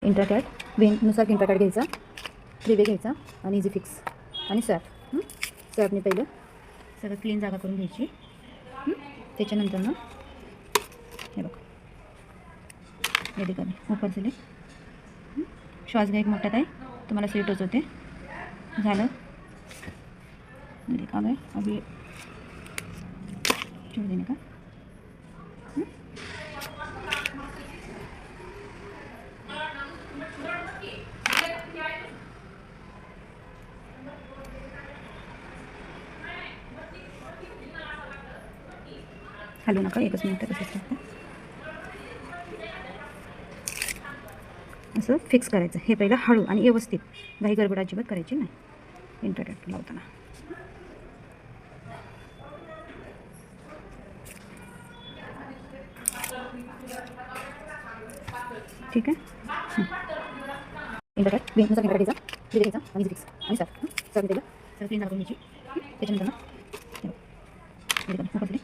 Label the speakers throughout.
Speaker 1: इंट्राकॅट वेननुसार इंट्राकॅट घ्यायचा, 3 वे घ्यायचा आणि इझी फिक्स आणि स्वॅप. स्वॅपने पहिलं सगळं क्लीन जागा करून घ्यायची. त्याच्यानंतर ना हे बघ हे कमी ऊपर दिले. श्वास घ्या एक मोठ्यात आहे, तुम्हाला सीट होते झालं. आहे अभी छोड़ देने का. हलू नका, एकच मिनिट तसंच असं फिक्स करायचं. हे पहिलं हळू आणि व्यवस्थित, घाई गडबड अजिबात करायची नाही इंट्राकॅट लावताना. ठीक आहे. इंट्राकॅट वेननुसार इंट्राकॅट घ्यायचा, 3 वे घ्यायचा आणि इझी फिक्स आणि स्वॅप. स्वॅप पहिलं सगळं क्लीन जागा करून घ्यायची. त्याच्यानंतर ना ऊपर दिले.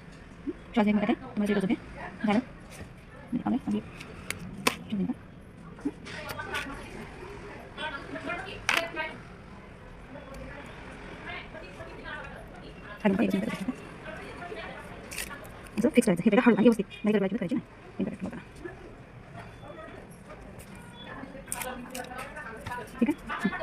Speaker 1: श्वास घ्या मोठ्यात आहे, तुम्हाला सीट होते झालं. अभी हलू का, एक मिनिट असं फिक्स करायचं. हे पहिलं हळू आणि व्यवस्थित, नाही गडबड करायची नाही इंट्राकॅट लावताना. ठीक आहे.